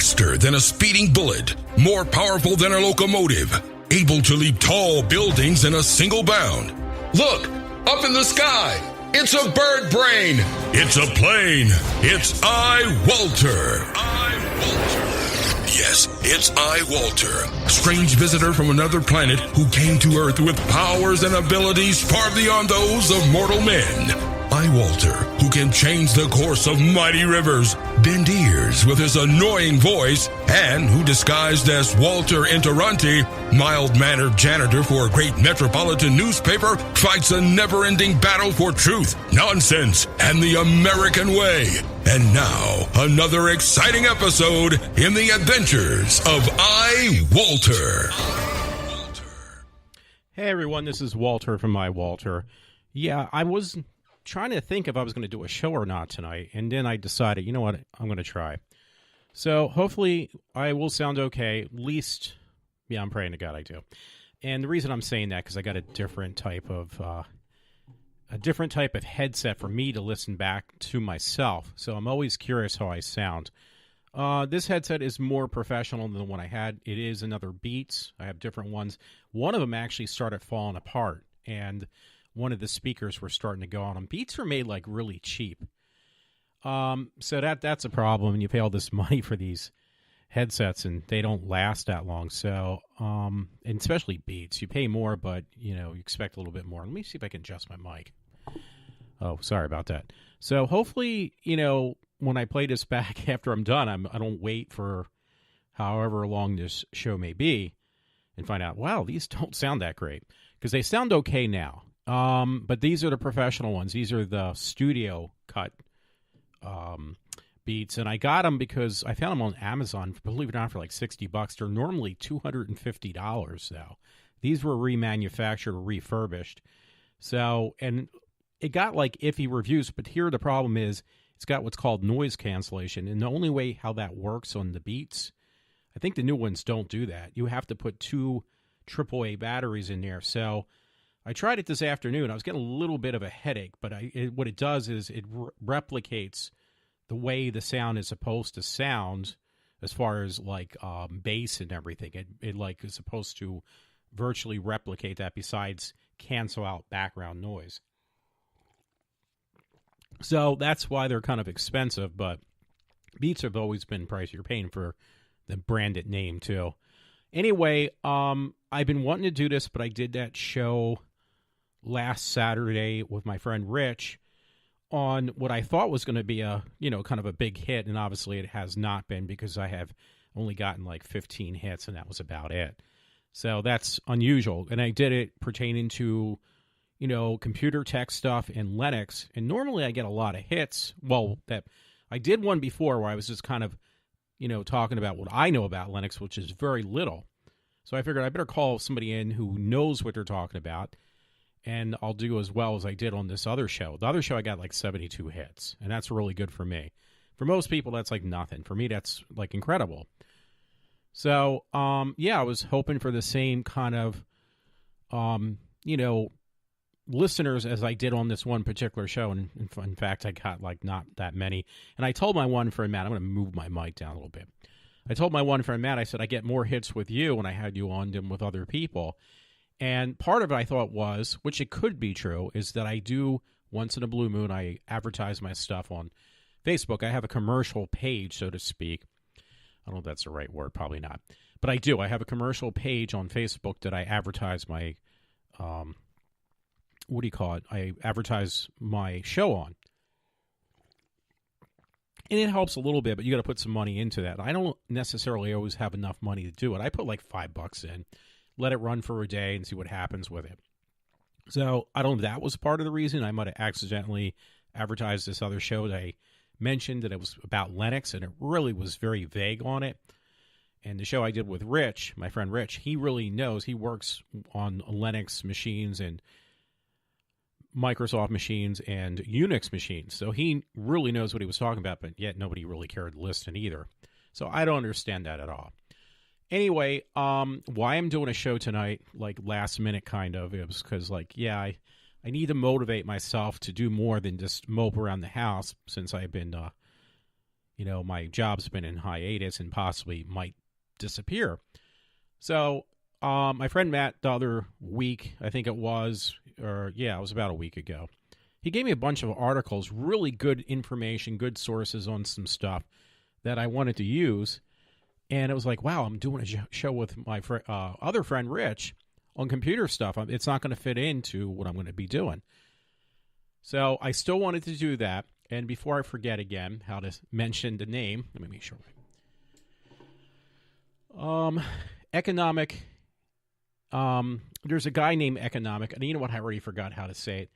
faster than a speeding bullet, more powerful than a locomotive, able to leap tall buildings in a single bound. Look, up in the sky. It's a bird brain. It's a plane. It's iWalter. Yes, it's iWalter, strange visitor from another planet who came to Earth with powers and abilities far beyond those of mortal men. iWalter, who can change the course of mighty rivers, bend ears with his annoying voice, and who disguised as Walter Interranti, mild-mannered janitor for a great metropolitan newspaper, fights a never-ending battle for truth, nonsense, and the American way. And now, another exciting episode in the adventures of iWalter. Hey everyone, this is Walter from iWalter. Yeah, I was trying to think if I was going to do a show or not tonight, and then I decided, you know what, I'm going to try. So hopefully I will sound okay, at least, yeah, I'm praying to God I do. And the reason I'm saying that, because I got a different type of headset for me to listen back to myself, so I'm always curious how I sound. This headset is more professional than the one I had. It is another Beats. I have different ones. One of them actually started falling apart, and one of the speakers were starting to go on them. Beats are made like really cheap. So that's a problem. You pay all this money for these headsets and they don't last that long. So, and especially Beats, you pay more, but you expect a little bit more. Let me see if I can adjust my mic. Oh, sorry about that. So hopefully, when I play this back after I'm done, I don't wait for however long this show may be and find out, wow, these don't sound that great, because they sound okay now. But these are the professional ones. These are the studio cut Beats, and I got them because I found them on Amazon, believe it or not, for like $60. They're normally $250 though. These were remanufactured or refurbished. So, and it got like iffy reviews, but here the problem is it's got what's called noise cancellation, and the only way how that works on the Beats, I think the new ones don't do that. You have to put 2 AAA batteries in there. So I tried it this afternoon. I was getting a little bit of a headache, but what it does is it replicates the way the sound is supposed to sound, as far as like bass and everything. It like is supposed to virtually replicate that, besides cancel out background noise. So that's why they're kind of expensive, but Beats have always been pricey. You're paying for the branded name too. Anyway, I've been wanting to do this, but I did that show last Saturday with my friend Rich on what I thought was going to be a, kind of a big hit, and obviously it has not been, because I have only gotten like 15 hits, and that was about it. So that's unusual, and I did it pertaining to, computer tech stuff and Linux, and normally I get a lot of hits. Well, that I did one before where I was just kind of, talking about what I know about Linux, which is very little. So I figured I better call somebody in who knows what they're talking about, and I'll do as well as I did on this other show. The other show, I got like 72 hits, and that's really good for me. For most people, that's like nothing. For me, that's like incredible. So, yeah, I was hoping for the same kind of, listeners as I did on this one particular show. And in fact, I got like not that many. And I told my one friend, Matt, I'm going to move my mic down a little bit. I told my one friend, Matt, I said, I get more hits with you when I had you on than with other people. And part of it I thought was, which it could be true, is that I do, once in a blue moon, I advertise my stuff on Facebook. I have a commercial page, so to speak. I don't know if that's the right word, probably not. But I do. I have a commercial page on Facebook that I advertise my, I advertise my show on. And it helps a little bit, but you got to put some money into that. I don't necessarily always have enough money to do it. I put like $5 in, let it run for a day, and see what happens with it. So I don't know if that was part of the reason. I might have accidentally advertised this other show that I mentioned that it was about Linux, and it really was very vague on it. And the show I did with Rich, my friend Rich, he really knows. He works on Linux machines and Microsoft machines and Unix machines. So he really knows what he was talking about, but yet nobody really cared to listen either. So I don't understand that at all. Anyway, why I'm doing a show tonight, like last minute kind of, it was because like, yeah, I need to motivate myself to do more than just mope around the house since I've been, my job's been in hiatus and possibly might disappear. So my friend Matt the other week, I think it was, it was about a week ago, he gave me a bunch of articles, really good information, good sources on some stuff that I wanted to use. And it was like, wow, I'm doing a show with my other friend Rich on computer stuff. It's not going to fit into what I'm going to be doing. So I still wanted to do that. And before I forget again how to mention the name, let me make sure. Economic. There's a guy named Economic, and you know what? I already forgot how to say it.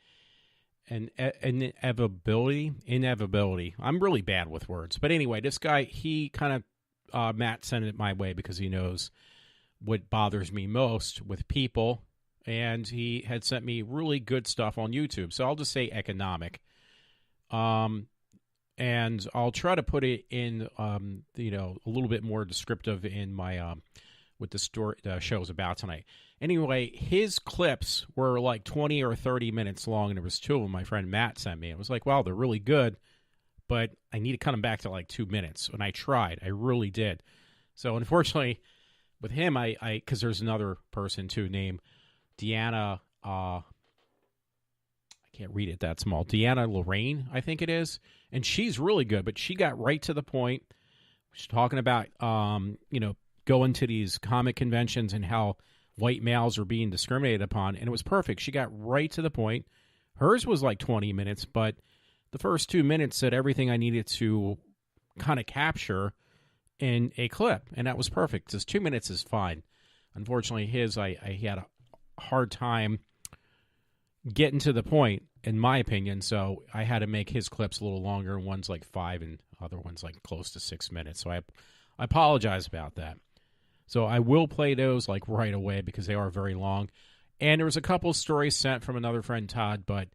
And inevitability. I'm really bad with words, but anyway, this guy, he kind of Matt sent it my way because he knows what bothers me most with people, and he had sent me really good stuff on YouTube. So I'll just say Economic. And I'll try to put it in, a little bit more descriptive in my, what the show's about tonight. Anyway, his clips were like 20 or 30 minutes long, and there was two of them my friend Matt sent me. It was like, wow, they're really good, but I need to cut them back to like 2 minutes. And I tried. I really did. So unfortunately, with him, because there's another person too named DeAnna, I can't read it that small. DeAnna Lorraine, I think it is. And she's really good, but she got right to the point. She's talking about, going to these comic conventions and how white males are being discriminated upon. And it was perfect. She got right to the point. Hers was like 20 minutes, but the first 2 minutes said everything I needed to kind of capture in a clip. And that was perfect. Just 2 minutes is fine. Unfortunately, he had a hard time getting to the point, in my opinion, so I had to make his clips a little longer. One's like 5 and other one's like close to 6 minutes. So I apologize about that. So I will play those like right away because they are very long. And there was a couple of stories sent from another friend, Todd, but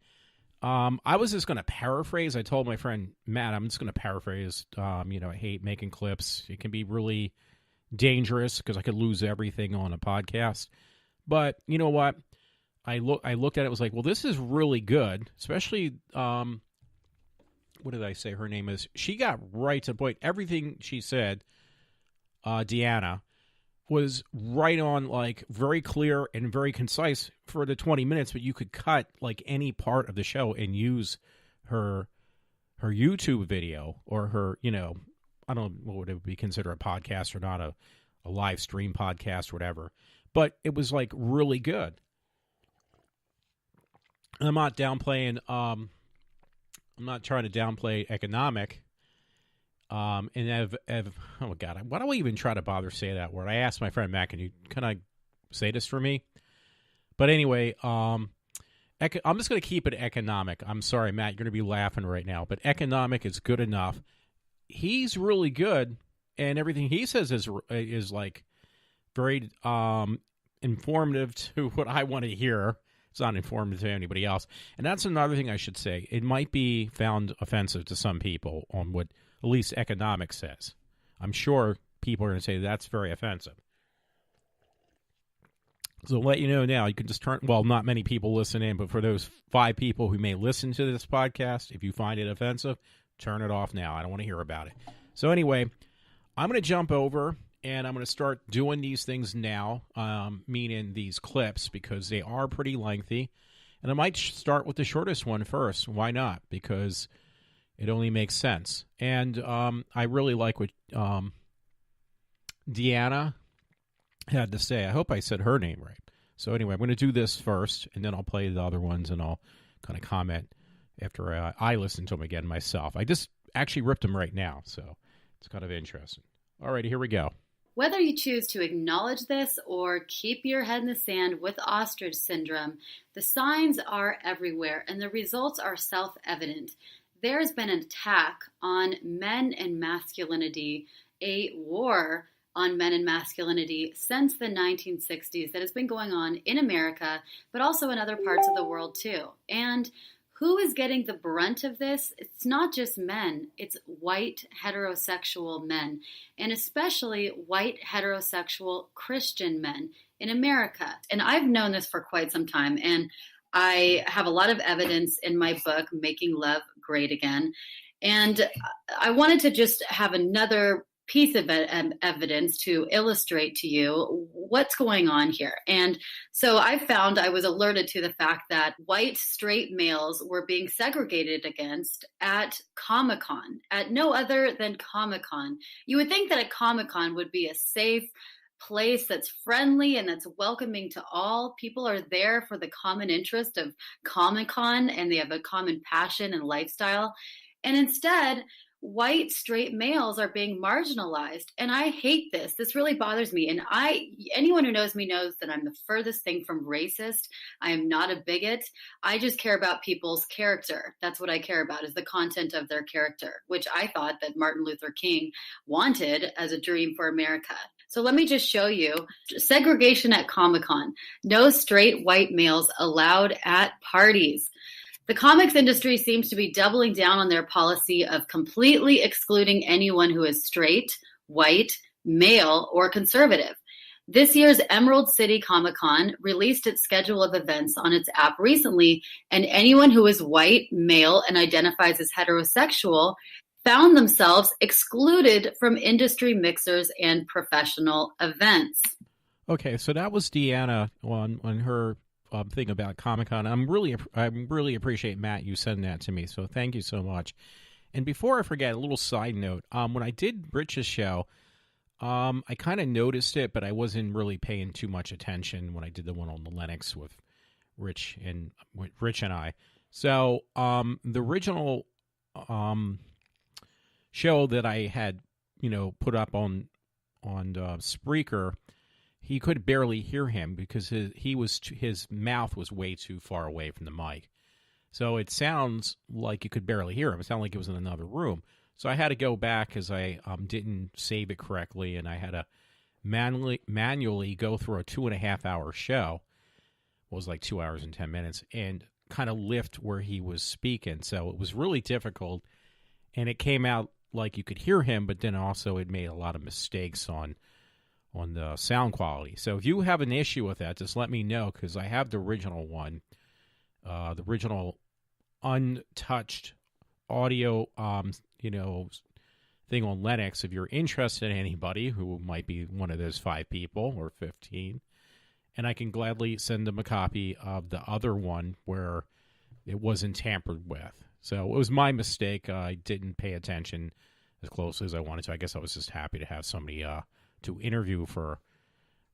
I was just going to paraphrase. I told my friend Matt, I'm just going to paraphrase. I hate making clips. It can be really dangerous because I could lose everything on a podcast. But you know what? I looked at it, was like, well, this is really good, especially, what did I say her name is? She got right to the point. Everything she said, DeAnna, was right on, like, very clear and very concise for the 20 minutes, but you could cut, like, any part of the show and use her YouTube video or her, I don't know what would it be considered, a podcast or not, a live stream podcast or whatever. But it was, like, really good. I'm not downplaying. I'm not trying to downplay Economic. Oh God, why do I even try to bother say that word? I asked my friend Matt, can I say this for me? But anyway, I'm just going to keep it Economic. I'm sorry, Matt, you're going to be laughing right now, but Economic is good enough. He's really good, and everything he says is like very informative to what I want to hear. It's not informative to anybody else. And that's another thing I should say. It might be found offensive to some people on what at least Economic says. I'm sure people are going to say that's very offensive. So I'll let you know now, you can just not many people listen in, but for those 5 people who may listen to this podcast, if you find it offensive, turn it off now. I don't want to hear about it. So anyway, I'm going to jump over and I'm going to start doing these things now, meaning these clips, because they are pretty lengthy. And I might start with the shortest one first. Why not? Because it only makes sense. And I really like what DeAnna had to say. I hope I said her name right. So anyway, I'm going to do this first, and then I'll play the other ones, and I'll kind of comment after I listen to them again myself. I just actually ripped them right now, so it's kind of interesting. All right, here we go. Whether you choose to acknowledge this or keep your head in the sand with ostrich syndrome, the signs are everywhere and the results are self-evident. There's been an attack on men and masculinity, a war on men and masculinity since the 1960s that has been going on in America, but also in other parts of the world too. And who is getting the brunt of this? It's not just men, it's white heterosexual men, and especially white heterosexual Christian men in America. And I've known this for quite some time, and I have a lot of evidence in my book, Making Love Great Again. And I wanted to just have another piece of evidence to illustrate to you what's going on here. And so I was alerted to the fact that white straight males were being segregated against at Comic-Con, at no other than Comic-Con. You would think that a Comic-Con would be a safe place that's friendly and that's welcoming to all. People are there for the common interest of Comic-Con, and they have a common passion and lifestyle. And instead, white straight males are being marginalized. And I hate this. This really bothers me. And anyone who knows me knows that I'm the furthest thing from racist. I am not a bigot. I just care about people's character. That's what I care about, is the content of their character, which I thought that Martin Luther King wanted as a dream for America. So let me just show you segregation at Comic-Con. No straight white males allowed at parties. The comics industry seems to be doubling down on their policy of completely excluding anyone who is straight, white, male, or conservative. This year's Emerald City Comic-Con released its schedule of events on its app recently, and anyone who is white, male, and identifies as heterosexual found themselves excluded from industry mixers and professional events. Okay, so that was DeAnna on her thing about Comic-Con. I really appreciate, Matt, you sending that to me, so thank you so much. And before I forget, a little side note, when I did Rich's show, I kind of noticed it, but I wasn't really paying too much attention when I did the one on the Linux with Rich and I. So the original show that I had, put up on Spreaker, he could barely hear him because his mouth was way too far away from the mic. So it sounds like you could barely hear him. It sounded like it was in another room. So I had to go back because I didn't save it correctly, and I had to manually go through a 2.5-hour show. It was like 2 hours and 10 minutes, and kind of lift where he was speaking. So it was really difficult, and it came out like you could hear him, but then also it made a lot of mistakes on the sound quality. So if you have an issue with that, just let me know, because I have the original one, the original untouched audio, thing on Linux. If you're interested in anybody who might be one of those 5 people or 15, and I can gladly send them a copy of the other one where it wasn't tampered with. So it was my mistake. I didn't pay attention as closely as I wanted to. I guess I was just happy to have somebody to interview for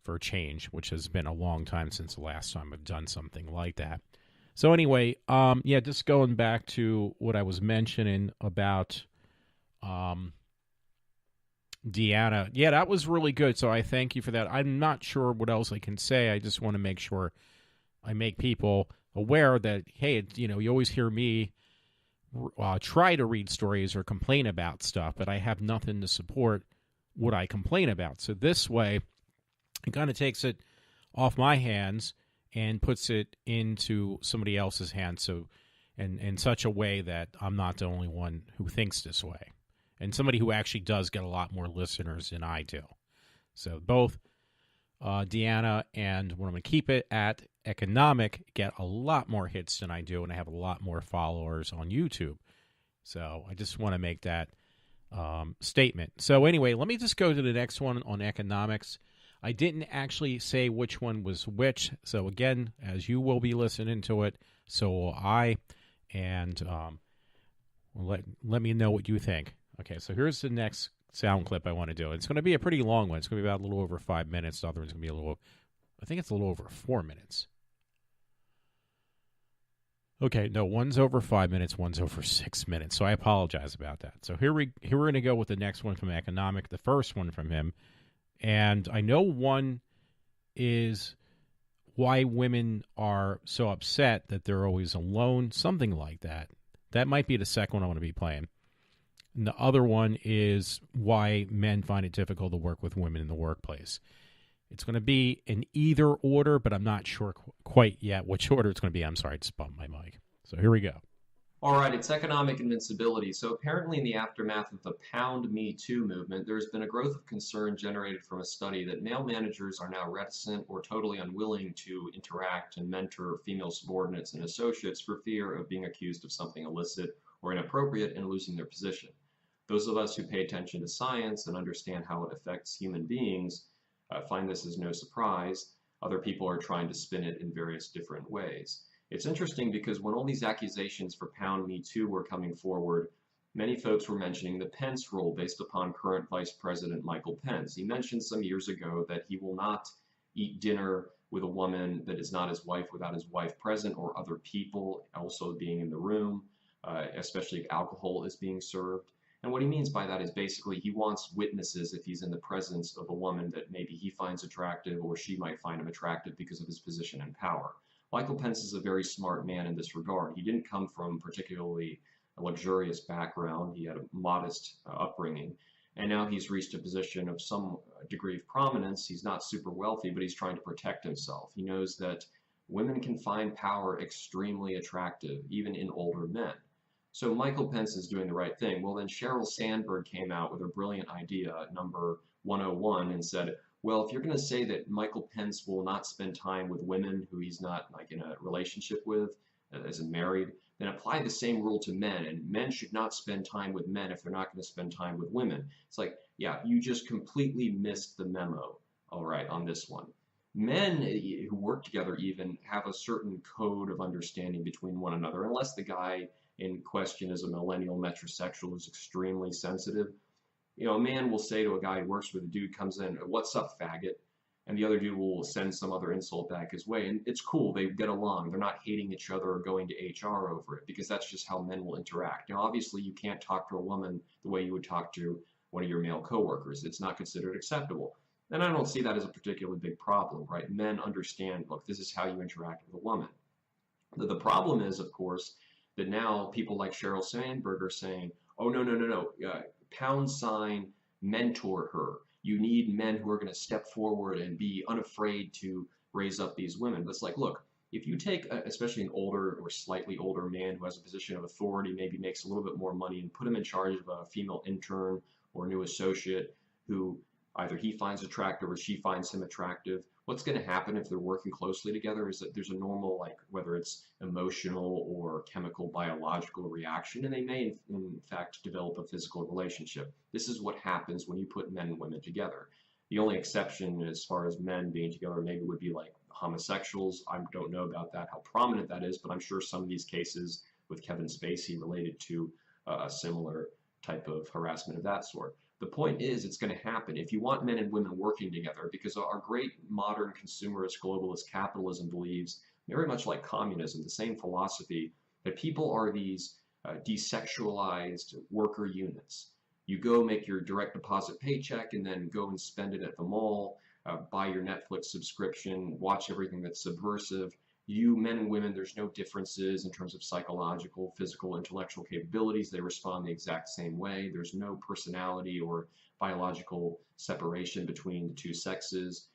a change, which has been a long time since the last time I've done something like that. So anyway, just going back to what I was mentioning about DeAnna. Yeah, that was really good, so I thank you for that. I'm not sure what else I can say. I just want to make sure I make people aware that, hey, you always hear me try to read stories or complain about stuff, but I have nothing to support what I complain about. So this way, it kind of takes it off my hands and puts it into somebody else's hands, so in such a way that I'm not the only one who thinks this way, and somebody who actually does get a lot more listeners than I do. So both DeAnna and what I'm going to keep it at Economic get a lot more hits than I do, and I have a lot more followers on YouTube. So I just want to make that statement. So anyway, let me just go to the next one on economics. I didn't actually say which one was which. So again, as you will be listening to it, so will I. And let me know what you think. Okay, so here's the next sound clip I want to do. It's going to be a pretty long one. It's going to be about a little over 5 minutes. The other one's going to be I think it's a little over 4 minutes. Okay, no, one's over 5 minutes, one's over 6 minutes. So I apologize about that. So here we're going to go with the next one from Economic, the first one from him. And I know one is why women are so upset that they're always alone, something like that. That might be the second one I want to be playing. And the other one is why men find it difficult to work with women in the workplace. It's going to be in either order, but I'm not sure quite yet which order it's going to be. I'm sorry, I just bumped my mic. So here we go. All right, it's economic invincibility. So apparently in the aftermath of the Pound Me Too movement, there's been a growth of concern generated from a study that male managers are now reticent or totally unwilling to interact and mentor female subordinates and associates for fear of being accused of something illicit or inappropriate and losing their position. Those of us who pay attention to science and understand how it affects human beings find this as no surprise. Other people are trying to spin it in various different ways. It's interesting because when all these accusations for Pound Me Too were coming forward, many folks were mentioning the Pence rule based upon current Vice President Michael Pence. He mentioned some years ago that he will not eat dinner with a woman that is not his wife without his wife present or other people also being in the room, especially if alcohol is being served. And what he means by that is basically he wants witnesses if he's in the presence of a woman that maybe he finds attractive or she might find him attractive because of his position and power. Michael Pence is a very smart man in this regard. He didn't come from particularly a luxurious background. He had a modest upbringing. And now he's reached a position of some degree of prominence. He's not super wealthy, but he's trying to protect himself. He knows that women can find power extremely attractive, even in older men. So Michael Pence is doing the right thing. Well, then Sheryl Sandberg came out with her brilliant idea, number 101, and said, well, if you're going to say that Michael Pence will not spend time with women who he's not like in a relationship with, as in married, then apply the same rule to men. And men should not spend time with men if they're not going to spend time with women. It's like, yeah, you just completely missed the memo, all right, on this one. Men who work together even have a certain code of understanding between one another, unless the guy in question is a millennial metrosexual who's extremely sensitive. You know, a man will say to a guy who works with a dude comes in, what's up, faggot? And the other dude will send some other insult back his way. And it's cool, they get along. They're not hating each other or going to HR over it, because that's just how men will interact. Now, obviously, you can't talk to a woman the way you would talk to one of your male coworkers. It's not considered acceptable. And I don't see that as a particularly big problem, right? Men understand, look, this is how you interact with a woman. The problem is, of course, that now people like Sheryl Sandberg are saying, oh, no, pound sign, mentor her. You need men who are going to step forward and be unafraid to raise up these women. But it's like, look, if you take, especially an older or slightly older man who has a position of authority, maybe makes a little bit more money, and put him in charge of a female intern or a new associate who either he finds attractive or she finds him attractive, what's going to happen if they're working closely together is that there's a normal, like, whether it's emotional or chemical, biological reaction, and they may, in fact, develop a physical relationship. This is what happens when you put men and women together. The only exception as far as men being together maybe would be like homosexuals. I don't know about that, how prominent that is, but I'm sure some of these cases with Kevin Spacey related to a similar type of harassment of that sort. The point is, it's going to happen if you want men and women working together, because our great modern consumerist globalist capitalism believes, very much like communism, the same philosophy, that people are these desexualized worker units. You go make your direct deposit paycheck and then go and spend it at the mall, buy your Netflix subscription, watch everything that's subversive. You, men and women, there's no differences in terms of psychological, physical, intellectual capabilities. They respond the exact same way. There's no personality or biological separation between the two sexes.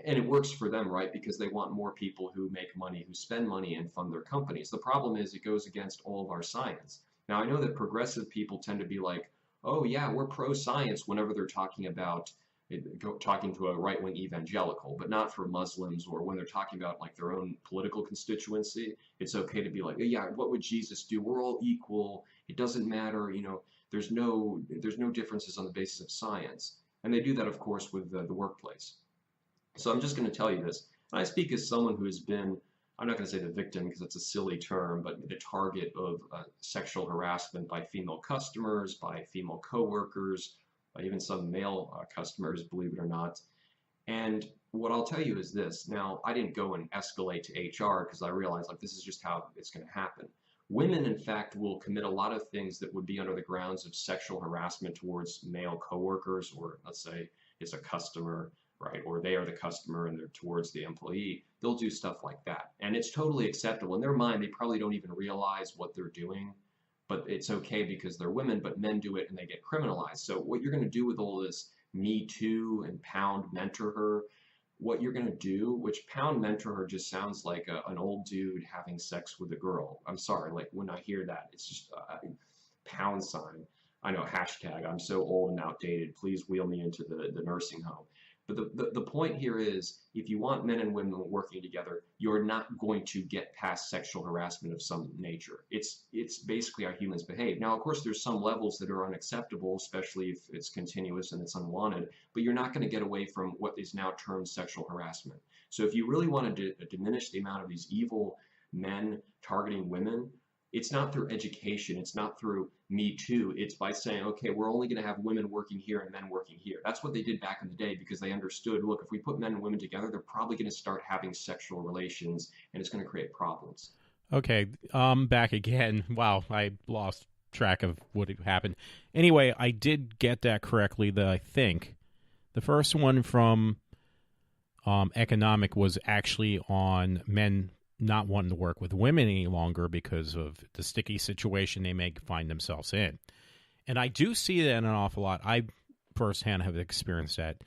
And it works for them, right? Because they want more people who make money, who spend money and fund their companies. The problem is it goes against all of our science. Now, I know that progressive people tend to be like, oh yeah, we're pro-science whenever they're talking about talking to a right-wing evangelical, but not for Muslims, or when they're talking about like their own political constituency. It's okay to be like, yeah, what would Jesus do? We're all equal. It doesn't matter. You know, there's no differences on the basis of science. And they do that, of course, with the workplace. So I'm just going to tell you this. And I speak as someone who has been, I'm not going to say the victim because it's a silly term, but the target of sexual harassment by female customers, by female coworkers, even some male customers, believe it or not. And what I'll tell you is this. Now, I didn't go and escalate to HR because I realized like this is just how it's going to happen. Women, in fact, will commit a lot of things that would be under the grounds of sexual harassment towards male coworkers, or let's say it's a customer, right? Or they are the customer and they're towards the employee. They'll do stuff like that. And it's totally acceptable. In their mind, they probably don't even realize what they're doing. But it's okay because they're women, but men do it and they get criminalized. So what you're going to do with all this Me Too and Pound Mentor Her, what you're going to do, which Pound Mentor Her just sounds like an old dude having sex with a girl. I'm sorry, like when I hear that, it's just pound sign. I know, hashtag, I'm so old and outdated. Please wheel me into the nursing home. But the point here is, if you want men and women working together, you're not going to get past sexual harassment of some nature. It's basically how humans behave. Now, of course, there's some levels that are unacceptable, especially if it's continuous and it's unwanted, but you're not going to get away from what is now termed sexual harassment. So if you really want to diminish the amount of these evil men targeting women, it's not through education. It's not through Me Too. It's by saying, okay, we're only going to have women working here and men working here. That's what they did back in the day, because they understood, look, if we put men and women together, they're probably going to start having sexual relations, and it's going to create problems. Okay, back again. Wow, I lost track of what happened. Anyway, I did get that correctly, I think. The first one from Economic was actually on men not wanting to work with women any longer because of the sticky situation they may find themselves in. And I do see that an awful lot. I firsthand have experienced that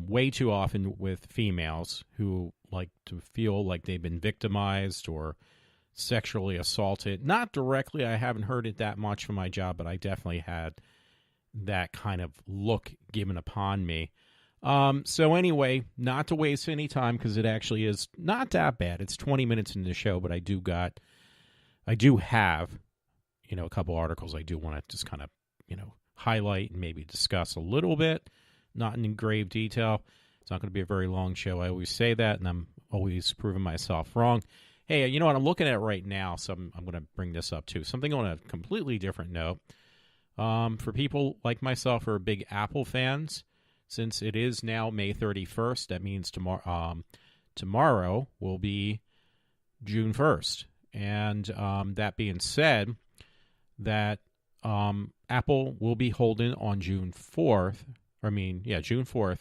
way too often with females who like to feel like they've been victimized or sexually assaulted. Not directly. I haven't heard it that much from my job, but I definitely had that kind of look given upon me. So anyway, not to waste any time, because it actually is not that bad. It's 20 minutes into the show, but I do have, a couple articles I do want to just kind of, highlight and maybe discuss a little bit, not in grave detail. It's not going to be a very long show. I always say that, and I'm always proving myself wrong. Hey, you know what I'm looking at right now, so I'm going to bring this up too. Something on a completely different note. For people like myself who are big Apple fans, since it is now May 31st, that means tomorrow will be June 1st. And that being said, that Apple will be holding on June 4th. June 4th.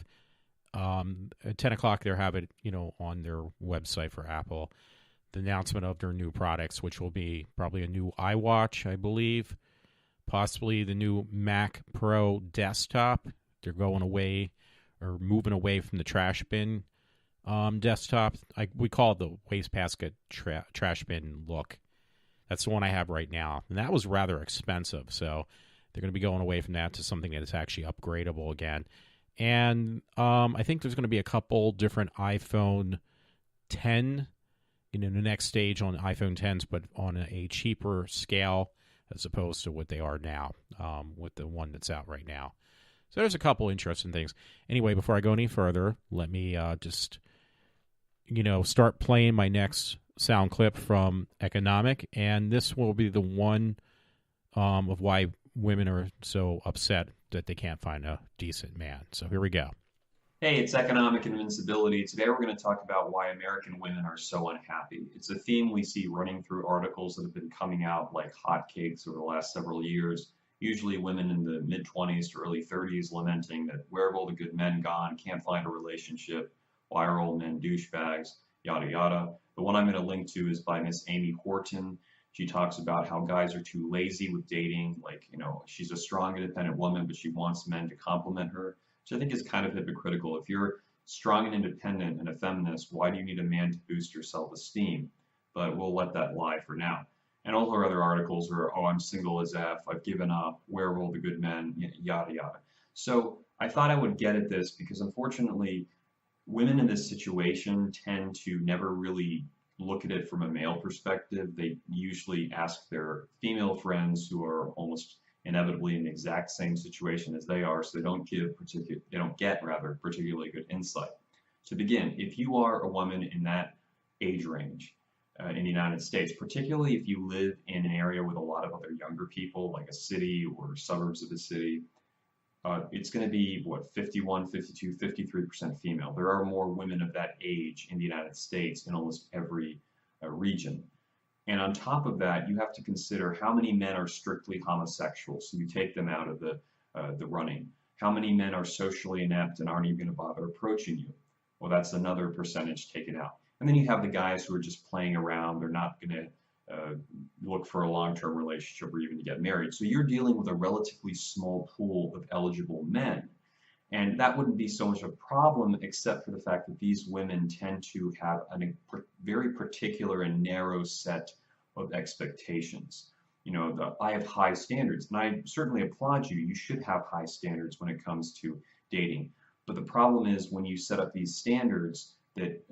At 10 o'clock, they'll have it, on their website for Apple, the announcement of their new products, which will be probably a new iWatch, I believe, possibly the new Mac Pro desktop. They're going away or moving away from the trash bin desktop. We call it the wastebasket trash bin look. That's the one I have right now. And that was rather expensive. So they're going to be going away from that to something that is actually upgradable again. And I think there's going to be a couple different iPhone 10, the next stage on iPhone 10s, but on a cheaper scale as opposed to what they are now with the one that's out right now. So there's a couple interesting things. Anyway, before I go any further, let me just, start playing my next sound clip from Economic. And this will be the one of why women are so upset that they can't find a decent man. So here we go. Hey, it's Economic Invincibility. Today we're going to talk about why American women are so unhappy. It's a theme we see running through articles that have been coming out like hotcakes over the last several years. Usually women in the mid-20s to early 30s lamenting that where have all the good men gone, can't find a relationship, why are all men douchebags, yada yada. The one I'm going to link to is by Miss Amy Horton. She talks about how guys are too lazy with dating, she's a strong, independent woman, but she wants men to compliment her, which I think is kind of hypocritical. If you're strong and independent and a feminist, why do you need a man to boost your self-esteem? But we'll let that lie for now. And all her other articles are, I'm single as F, I've given up, where are all the good men, yada, yada. So I thought I would get at this because unfortunately, women in this situation tend to never really look at it from a male perspective. They usually ask their female friends who are almost inevitably in the exact same situation as they are, so they don't get particularly good insight. To begin, if you are a woman in that age range, in the United States, particularly if you live in an area with a lot of other younger people, like a city or suburbs of a city, it's going to be, 51, 52, 53% female. There are more women of that age in the United States in almost every region. And on top of that, you have to consider how many men are strictly homosexual, so you take them out of the running. How many men are socially inept and aren't even going to bother approaching you? Well, that's another percentage taken out. And then you have the guys who are just playing around. They're not going to look for a long-term relationship or even to get married. So you're dealing with a relatively small pool of eligible men. And that wouldn't be so much a problem except for the fact that these women tend to have a very particular and narrow set of expectations. I have high standards, and I certainly applaud you. You should have high standards when it comes to dating. But the problem is when you set up these standards that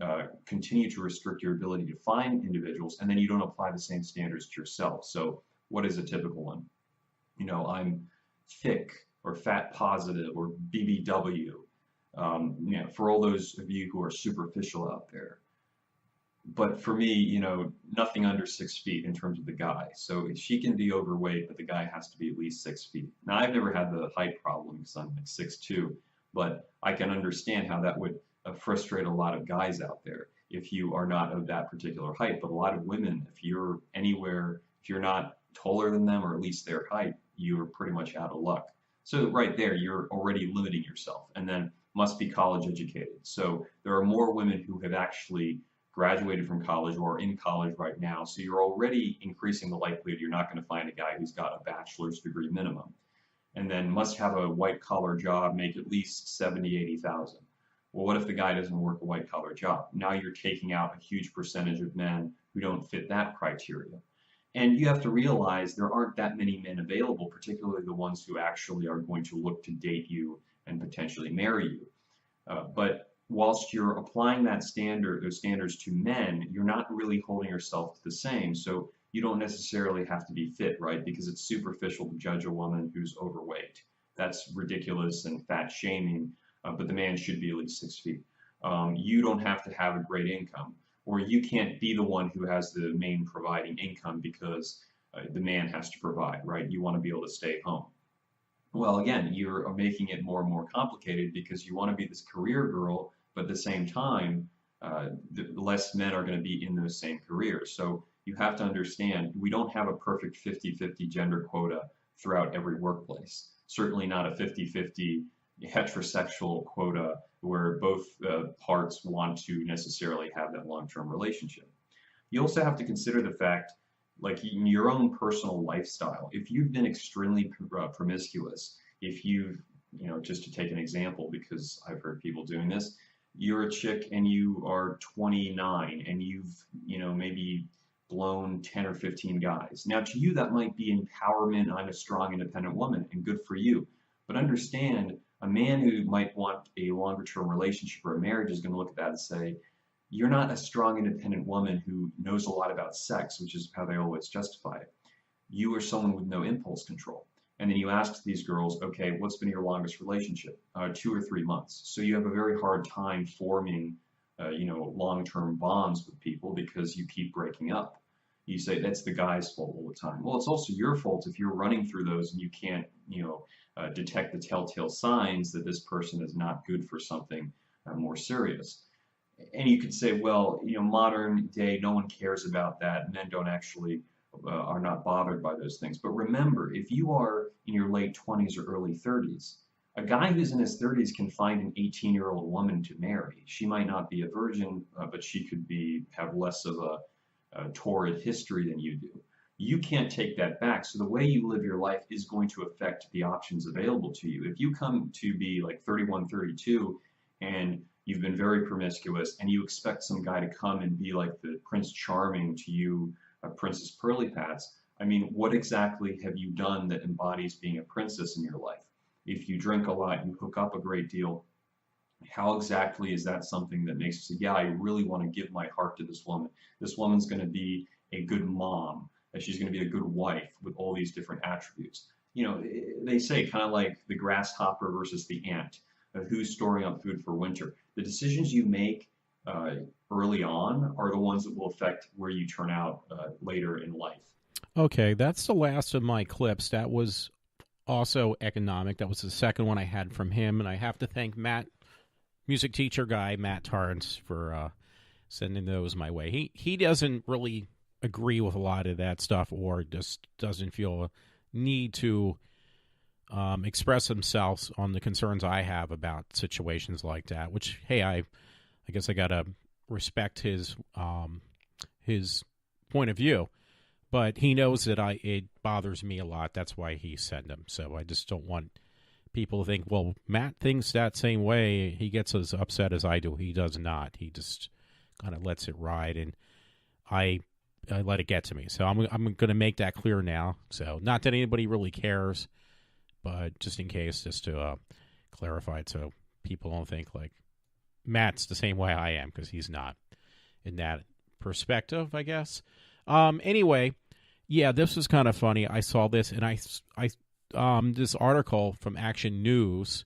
continue to restrict your ability to find individuals, and then you don't apply the same standards to yourself. So what is a typical one? I'm thick or fat positive or BBW, for all those of you who are superficial out there. But for me, nothing under 6 feet in terms of the guy. So she can be overweight, but the guy has to be at least 6 feet. Now, I've never had the height problem because I'm like 6'2", but I can understand how that would frustrate a lot of guys out there if you are not of that particular height. But a lot of women, if you're not taller than them or at least their height, you're pretty much out of luck. So right there, you're already limiting yourself, and then must be college educated. So there are more women who have actually graduated from college or are in college right now. So you're already increasing the likelihood you're not going to find a guy who's got a bachelor's degree minimum. And then must have a white collar job, make at least 70, 80,000. Well, what if the guy doesn't work a white collar job? Now you're taking out a huge percentage of men who don't fit that criteria. And you have to realize there aren't that many men available, particularly the ones who actually are going to look to date you and potentially marry you. But whilst you're applying those standards to men, you're not really holding yourself to the same. So you don't necessarily have to be fit, right? Because it's superficial to judge a woman who's overweight. That's ridiculous and fat shaming, but the man should be at least 6 feet. You don't have to have a great income, or you can't be the one who has the main providing income because the man has to provide, right? You want to be able to stay home. Well, again, you're making it more and more complicated because you want to be this career girl, but at the same time, the less men are going to be in those same careers. So you have to understand, we don't have a perfect 50-50 gender quota throughout every workplace. Certainly not a 50-50 heterosexual quota where both parts want to necessarily have that long-term relationship. You also have to consider the fact, like in your own personal lifestyle, if you've been extremely promiscuous, if you've, just to take an example, because I've heard people doing this, you're a chick and you are 29 and you've, maybe blown 10 or 15 guys. Now to you, that might be empowerment. I'm a strong, independent woman, and good for you. But understand, a man who might want a longer term relationship or a marriage is going to look at that and say, you're not a strong, independent woman who knows a lot about sex, which is how they always justify it. You are someone with no impulse control. And then you ask these girls, okay, what's been your longest relationship? 2 or 3 months. So you have a very hard time forming, long-term bonds with people because you keep breaking up. You say that's the guy's fault all the time. Well, it's also your fault if you're running through those and you can't, detect the telltale signs that this person is not good for something more serious. And you could say, well, modern day, no one cares about that. Men don't actually are not bothered by those things. But remember, if you are in your late 20s or early 30s, a guy who's in his 30s can find an 18-year-old woman to marry. She might not be a virgin, but she could have less of a torrid history than you do. You can't take that back. So the way you live your life is going to affect the options available to you. If you come to be like 31, 32, and you've been very promiscuous, and you expect some guy to come and be like the Prince Charming to you, Princess Pearly Pats, I mean, what exactly have you done that embodies being a princess in your life? If you drink a lot, you hook up a great deal, how exactly is that something that makes you say, yeah, I really want to give my heart to this woman. This woman's going to be a good mom. She's going to be a good wife with all these different attributes. They say kind of like the grasshopper versus the ant, who's storing up food for winter. The decisions you make early on are the ones that will affect where you turn out later in life. Okay, that's the last of my clips. That was also economic. That was the second one I had from him, and I have to thank Matt, music teacher guy, Matt Torrance, for sending those my way. He doesn't really agree with a lot of that stuff, or just doesn't feel a need to express himself on the concerns I have about situations like that, which, hey, I guess I gotta respect his point of view, but he knows that it bothers me a lot. That's why he sent them. So I just don't want people to think, well, Matt thinks that same way. He gets as upset as I do. He does not. He just kind of lets it ride, and I let it get to me. So I'm going to make that clear now. So not that anybody really cares, but just in case, just to clarify it. So people don't think like Matt's the same way I am, because he's not in that perspective, I guess. Anyway, yeah, this was kind of funny. I saw this, and I this article from Action News,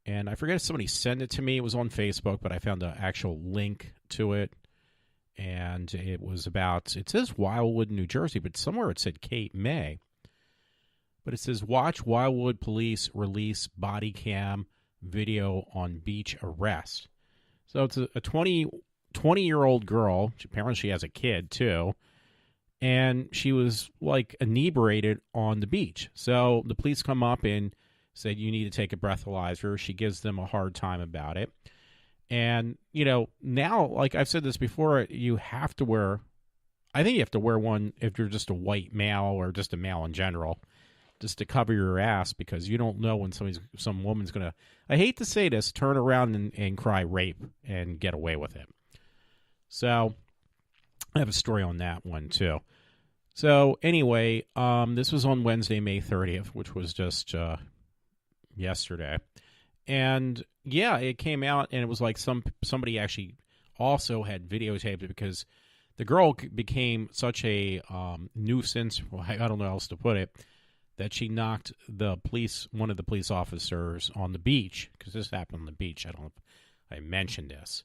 and I forget if somebody sent it to me. It was on Facebook, but I found the actual link to it, and it was about, it says Wildwood, New Jersey, but somewhere it said Cape May. But it says, watch Wildwood police release body cam video on beach arrest. So it's a 20-year-old girl. Apparently she has a kid, too. And she was, like, inebriated on the beach. So the police come up and said, you need to take a breathalyzer. She gives them a hard time about it. And, you know, now, like I've said this before, you have to wear, I think you have to wear one if you're just a white male or just a male in general, just to cover your ass, because you don't know when some woman's going to, I hate to say this, turn around and cry rape and get away with it. So I have a story on that one, too. So anyway, this was on Wednesday, May 30th, which was just yesterday. And yeah, it came out, and it was like somebody actually also had videotaped it, because the girl became such a nuisance, well, I don't know how else to put it, that she knocked one of the police officers on the beach, because this happened on the beach. I don't know if I mentioned this.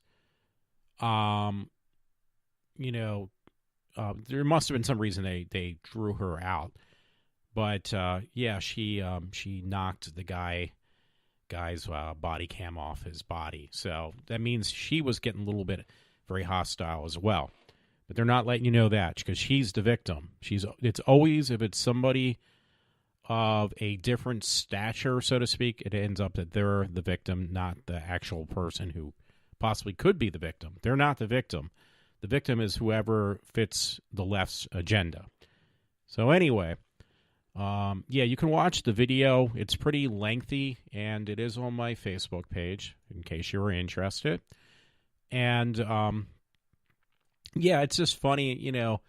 You know, there must have been some reason they drew her out, but yeah, she knocked the guy's body cam off his body. So that means she was getting a little bit very hostile as well. But they're not letting you know that, because she's the victim. It's always, if it's somebody of a different stature, so to speak, it ends up that they're the victim, not the actual person who possibly could be the victim. They're not the victim. The victim is whoever fits the left's agenda. So anyway, yeah, you can watch the video. It's pretty lengthy, and it is on my Facebook page, in case you were interested. And, yeah, it's just funny, you know,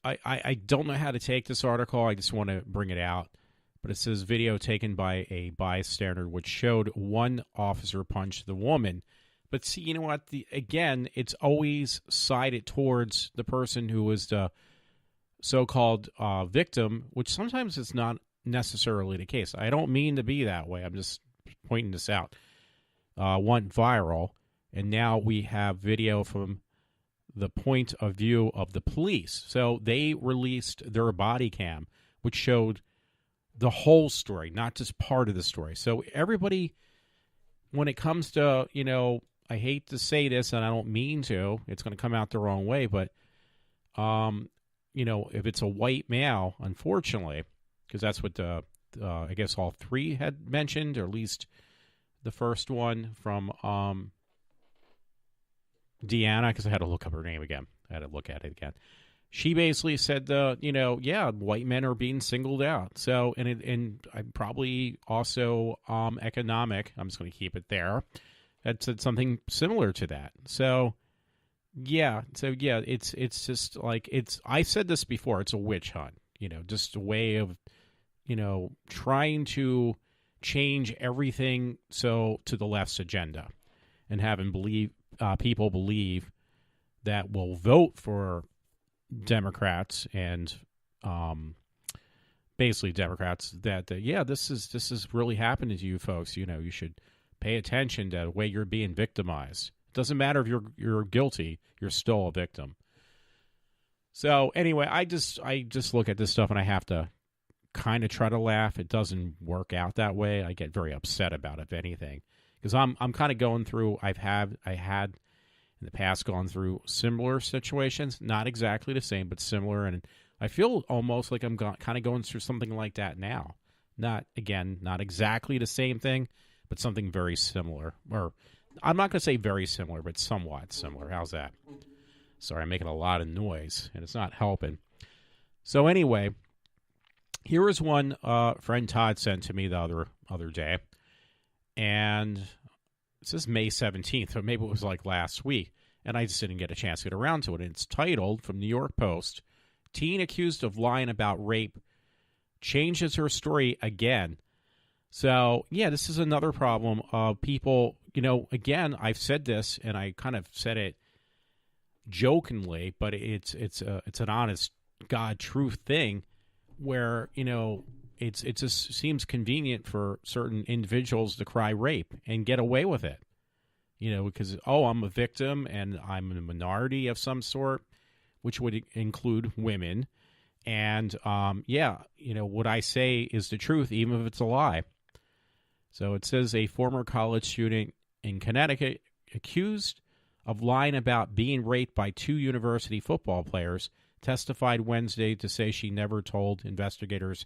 I don't know how to take this article. I just want to bring it out. But it says video taken by a bystander, which showed one officer punch the woman. But see, you know what? Again, it's always sided towards the person who was the so-called victim, which sometimes is not necessarily the case. I don't mean to be that way. I'm just pointing this out. Went viral, and now we have video from the point of view of the police. So they released their body cam, which showed the whole story, not just part of the story. So everybody, when it comes to, you know, I hate to say this, and I don't mean to, it's going to come out the wrong way, but, you know, if it's a white male, unfortunately, because that's what I guess all three had mentioned, or at least the first one from DeAnna, because I had to look up her name again. I had to look at it again. She basically said, you know, yeah, white men are being singled out. So, and I'm probably also economic. I'm just going to keep it there. Had said something similar to that. So, yeah. It's just like, I said this before. It's a witch hunt. You know, just a way of, you know, trying to change everything to the left's agenda, and having people believe that will vote for Democrats and basically Democrats that yeah, this is really happening to you folks. You know, you should pay attention to the way you're being victimized. It doesn't matter if you're guilty, you're still a victim. So anyway, I just look at this stuff and I have to kind of try to laugh. It doesn't work out that way. I get very upset about it, if anything, because I'm kind of going through. I had in the past gone through similar situations, not exactly the same, but similar, and I feel almost like I'm kind of going through something like that now. Not exactly the same thing, but something very similar. Or I'm not going to say very similar, but somewhat similar. How's that? Sorry, I'm making a lot of noise, and it's not helping. So anyway, here was one friend Todd sent to me the other day, and it says May 17th, or maybe it was like last week, and I just didn't get a chance to get around to it. And it's titled, from New York Post, "Teen accused of lying about rape changes her story again. So, yeah, this is another problem of people, again, I've said this, and I kind of said it jokingly, but it's an honest God truth thing where, it just seems convenient for certain individuals to cry rape and get away with it. Because, I'm a victim and I'm a minority of some sort, which would include women. And, what I say is the truth, even if it's a lie. So it says a former college student in Connecticut accused of lying about being raped by 2 university football players testified Wednesday to say she never told investigators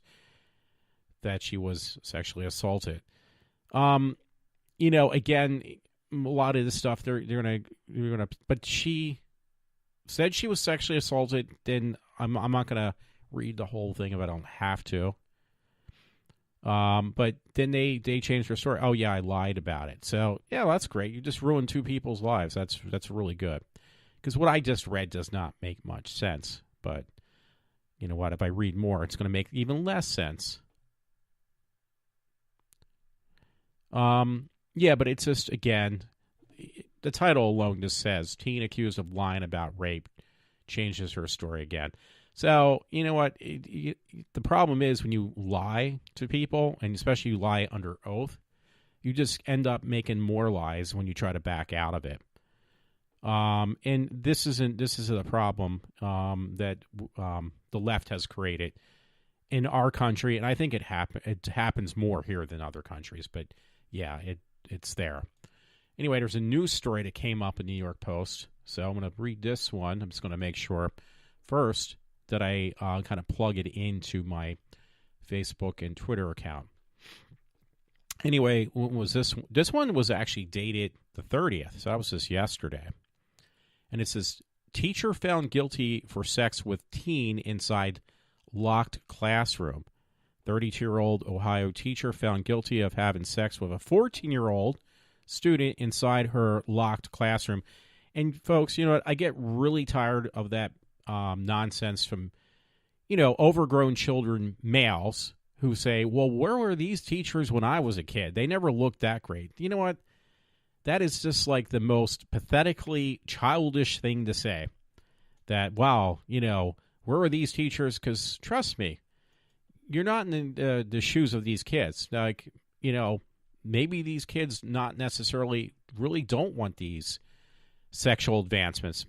that she was sexually assaulted. Again, a lot of this stuff they're gonna, but she said she was sexually assaulted. Then I'm not gonna read the whole thing if I don't have to. But then they changed her story. Oh yeah, I lied about it. So yeah, that's great. You just ruined 2 people's lives. That's really good. Because what I just read does not make much sense. But you know what? If I read more, it's going to make even less sense. Yeah, but it's just, again, the title alone just says teen accused of lying about rape changes her story again. So, you know what? The problem is when you lie to people, and especially you lie under oath, you just end up making more lies when you try to back out of it. And this is the problem that the left has created in our country, and I think it happens more here than other countries. But yeah, it's there. Anyway, there's a news story that came up in New York Post, so I'm going to read this one. I'm just going to make sure first that I kind of plug it into my Facebook and Twitter account. Anyway, what was this? This one was actually dated the 30th, so that was just yesterday. And it says, teacher found guilty for sex with teen inside locked classroom. 32-year-old Ohio teacher found guilty of having sex with a 14-year-old student inside her locked classroom. And folks, you know what? I get really tired of that nonsense from, overgrown children, males, who say, well, where were these teachers when I was a kid? They never looked that great. You know what? That is just like the most pathetically childish thing to say. That, wow, where are these teachers? Because trust me, you're not in the shoes of these kids. Like, maybe these kids not necessarily really don't want these sexual advancements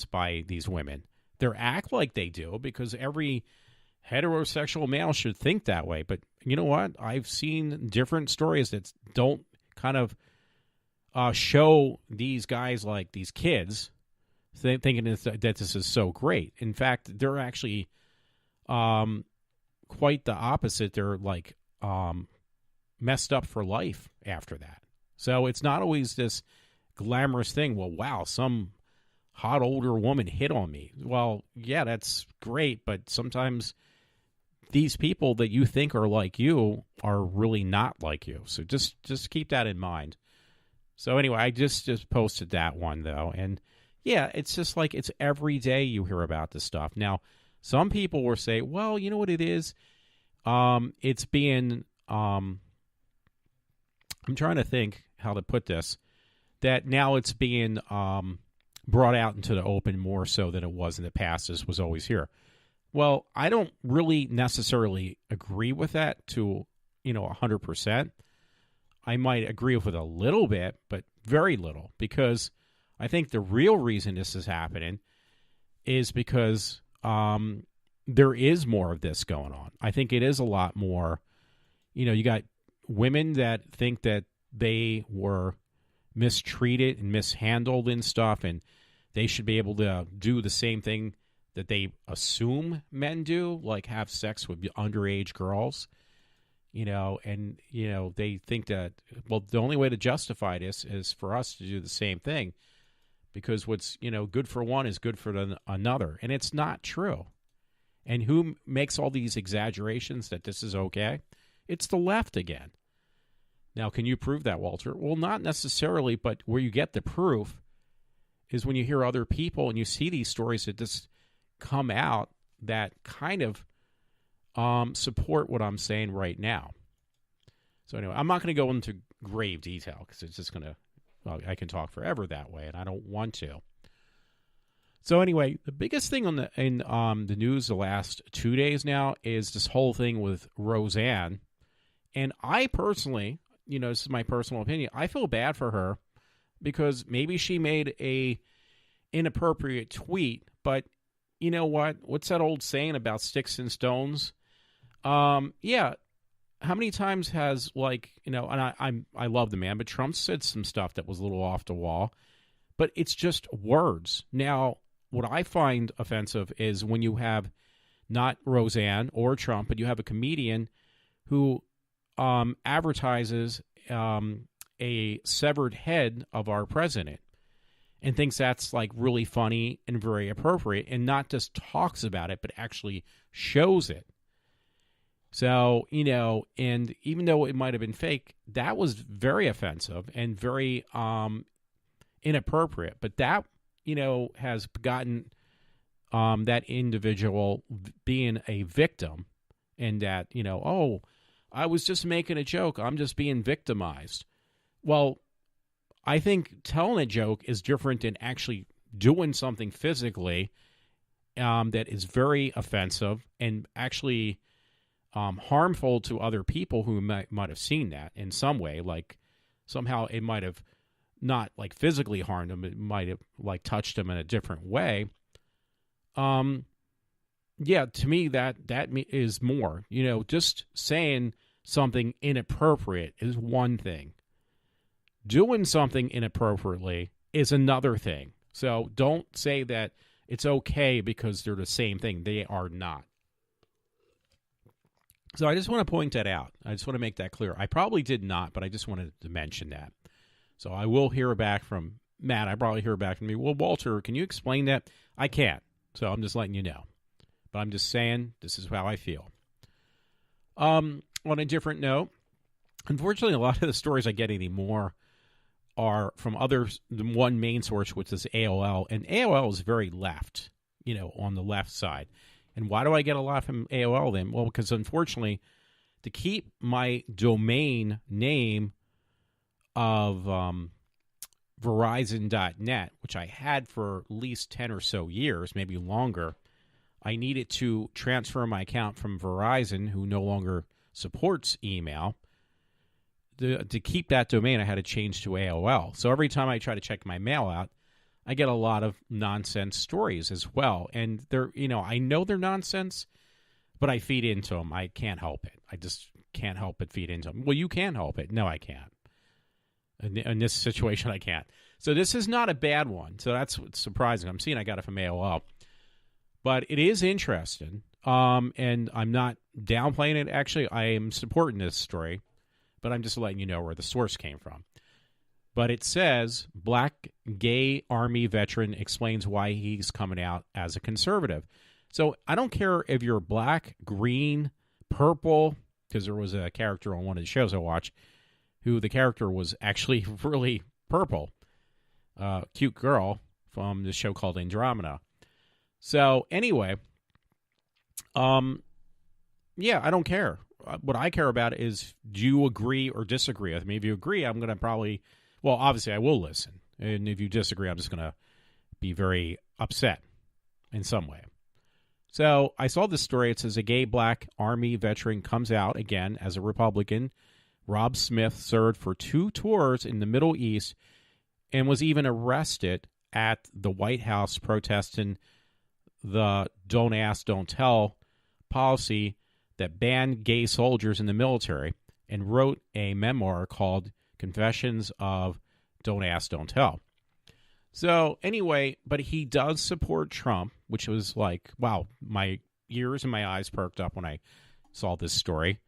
by these women. They act like they do because every heterosexual male should think that way. But you know what? I've seen different stories that don't kind of show these guys like these kids thinking that this is so great. In fact, they're actually quite the opposite. They're like messed up for life after that. So it's not always this glamorous thing. Well, wow, some hot older woman hit on me. Well, yeah, that's great, but sometimes these people that you think are like you are really not like you. So just keep that in mind. So anyway, I just posted that one, though. And yeah, it's just like it's every day you hear about this stuff. Now, some people will say, well, you know what it is? It's being, I'm trying to think how to put this, that now it's being brought out into the open more so than it was in the past, as was always here. Well, I don't really necessarily agree with that to, 100%. I might agree with it a little bit, but very little, because I think the real reason this is happening is because there is more of this going on. I think it is a lot more, you got women that think that they were mistreated and mishandled and stuff, and they should be able to do the same thing that they assume men do, like have sex with underage girls. And they think that, well, the only way to justify this is for us to do the same thing because what's, good for one is good for another. And it's not true. And who makes all these exaggerations that this is okay? It's the left again. Now, can you prove that, Walter? Well, not necessarily, but where you get the proof is when you hear other people and you see these stories that just come out that kind of support what I'm saying right now. So anyway, I'm not going to go into grave detail because it's just going to, well, I can talk forever that way, and I don't want to. So anyway, the biggest thing in the news the last 2 days now is this whole thing with Roseanne. And I personally, this is my personal opinion, I feel bad for her because maybe she made a inappropriate tweet, but you know what? What's that old saying about sticks and stones? Yeah. How many times has, and I love the man, but Trump said some stuff that was a little off the wall, but it's just words. Now, what I find offensive is when you have not Roseanne or Trump, but you have a comedian who advertises a severed head of our president and thinks that's really funny and very appropriate and not just talks about it, but actually shows it. So, and even though it might have been fake, that was very offensive and very inappropriate. But that, has gotten that individual being a victim and that, oh, I was just making a joke. I'm just being victimized. Well, I think telling a joke is different than actually doing something physically that is very offensive and actually harmful to other people who might have seen that in some way. Like somehow it might have not physically harmed them. It might have touched them in a different way. Yeah, to me that is more. Just saying something inappropriate is one thing. Doing something inappropriately is another thing. So don't say that it's okay because they're the same thing. They are not. So I just want to point that out. I just want to make that clear. I probably did not, but I just wanted to mention that. So I will hear back from Matt. I probably hear back from me. Well, Walter, can you explain that? I can't. So I'm just letting you know. But I'm just saying this is how I feel. On a different note, unfortunately, a lot of the stories I get anymore are from others than one main source, which is AOL. And AOL is very left, on the left side. And why do I get a lot from AOL then? Well, because unfortunately, to keep my domain name of Verizon.net, which I had for at least 10 or so years, maybe longer, I needed to transfer my account from Verizon, who no longer supports email. To keep that domain, I had to change to AOL. So every time I try to check my mail out, I get a lot of nonsense stories as well. And they're, I know they're nonsense, but I feed into them. I can't help it. I just can't help but feed into them. Well, you can help it. No, I can't. In this situation, I can't. So this is not a bad one. So that's what's surprising. I'm seeing I got it from AOL. But it is interesting. And I'm not downplaying it. Actually, I am supporting this story. But I'm just letting you know where the source came from. But it says, Black gay Army veteran explains why he's coming out as a conservative. So I don't care if you're black, green, purple, because there was a character on one of the shows I watched who the character was actually really purple. Cute girl from the show called Andromeda. So anyway, yeah, I don't care. What I care about is, do you agree or disagree with me? If you agree, I'm going to probably... Well, obviously, I will listen. And if you disagree, I'm just going to be very upset in some way. So I saw this story. It says a gay black Army veteran comes out again as a Republican. Rob Smith served for 2 tours in the Middle East and was even arrested at the White House protesting the Don't Ask, Don't Tell policy that banned gay soldiers in the military, and wrote a memoir called Confessions of Don't Ask, Don't Tell. So anyway, but he does support Trump, which was like, wow, my ears and my eyes perked up when I saw this story.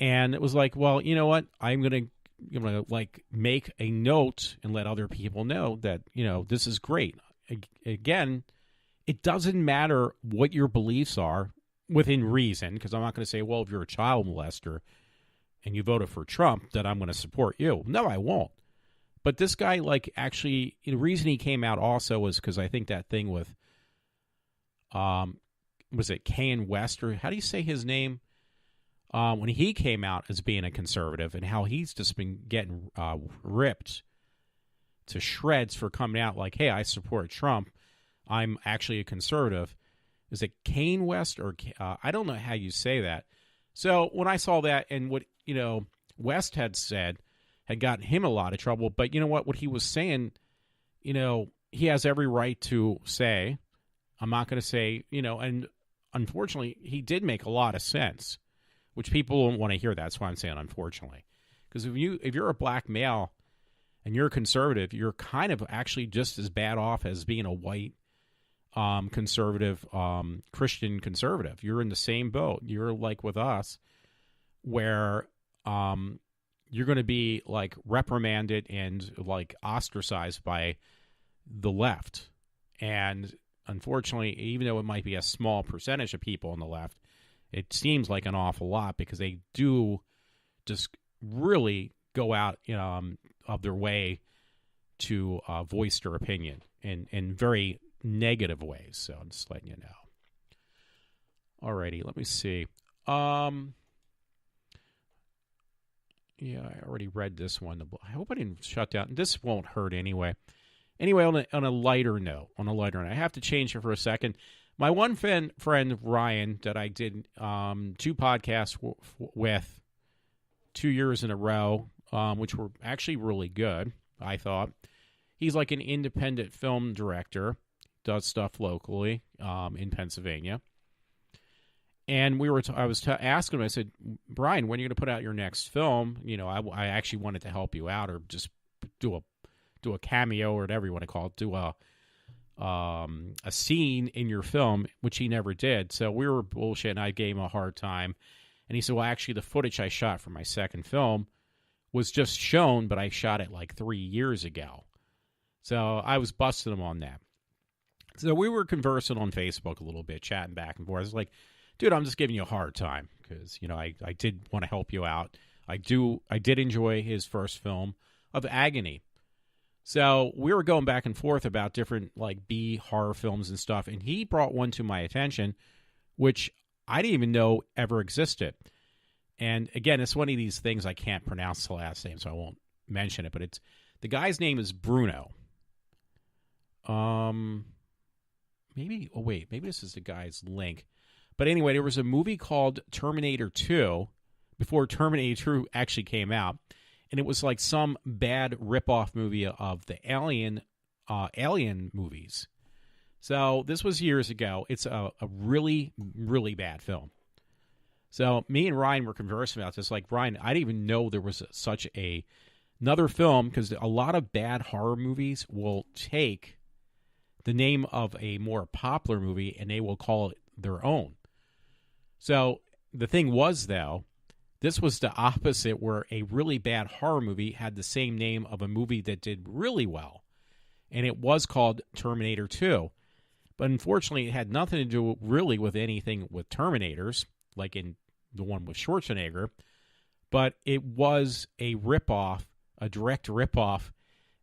And it was like, well, you know what? I'm going to make a note and let other people know that, this is great. Again, it doesn't matter what your beliefs are within reason, because I'm not going to say, well, if you're a child molester and you voted for Trump, that I'm going to support you. No, I won't. But this guy, actually, the reason he came out also was because I think that thing with, was it Kanye West, or how do you say his name? when he came out as being a conservative, and how he's just been getting ripped to shreds for coming out like, hey, I support Trump. I'm actually a conservative. Is it Kane West or I don't know how you say that. So when I saw that and what, West had said had gotten him a lot of trouble, but you know what he was saying, he has every right to say. I'm not going to say, and unfortunately, he did make a lot of sense, which people don't want to hear. That's why I'm saying unfortunately. Because if you're a black male and you're a conservative, you're kind of actually just as bad off as being a white conservative, Christian conservative. You're in the same boat. You're like with us, where you're going to be like reprimanded and like ostracized by the left. And unfortunately, even though it might be a small percentage of people on the left, it seems like an awful lot, because they do just really go out of their way to voice their opinion in very negative ways. So I'm just letting you know. Alrighty, let me see. Yeah, I already read this one. I hope I didn't shut down. This won't hurt anyway. Anyway, on a lighter note, I have to change it for a second. My one friend Ryan, that I did 2 podcasts with 2 years in a row, which were actually really good, I thought. He's like an independent film director, does stuff locally in Pennsylvania. And I was asking him, I said, Brian, when are you going to put out your next film? I actually wanted to help you out, or just do a cameo, or whatever you want to call it, do a scene in your film, which he never did. So we were bullshit, and I gave him a hard time. And he said, well, actually, the footage I shot for my second film was just shown, but I shot it like 3 years ago. So I was busting him on that. So we were conversing on Facebook a little bit, chatting back and forth. I was like, dude, I'm just giving you a hard time because, I did want to help you out. I did enjoy his first film of Agony. So we were going back and forth about different like B horror films and stuff, and he brought one to my attention, which I didn't even know ever existed. And again, it's one of these things I can't pronounce the last name, so I won't mention it. But the guy's name is Bruno. Maybe this is the guy's link. But anyway, there was a movie called Terminator 2 before Terminator 2 actually came out. And it was like some bad ripoff movie of the Alien movies. So this was years ago. It's a really, really bad film. So me and Ryan were conversing about this. Like, Ryan, I didn't even know there was such another film, because a lot of bad horror movies will take the name of a more popular movie and they will call it their own. So the thing was, though, this was the opposite, where a really bad horror movie had the same name of a movie that did really well. And it was called Terminator 2. But unfortunately, it had nothing to do really with anything with Terminators, like in the one with Schwarzenegger. But it was a ripoff, a direct ripoff,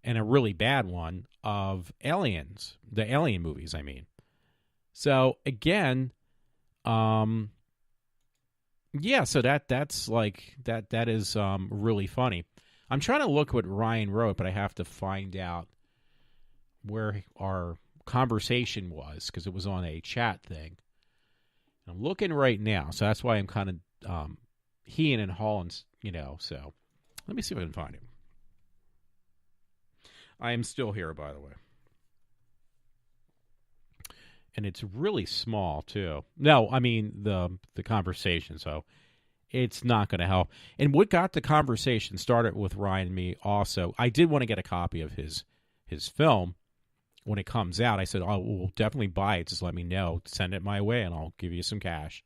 and a really bad one of Aliens, the Alien movies, I mean. So, again, yeah, so that's like that is really funny. I'm trying to look what Ryan wrote, but I have to find out where our conversation was, because it was on a chat thing. I'm looking right now, so that's why I'm kind of heeing and hawing, so let me see if I can find him. I am still here, by the way. And it's really small, too. No, I mean the conversation, so it's not going to help. And what got the conversation started with Ryan and me also, I did want to get a copy of his film when it comes out. I said, we'll definitely buy it. Just let me know. Send it my way, and I'll give you some cash.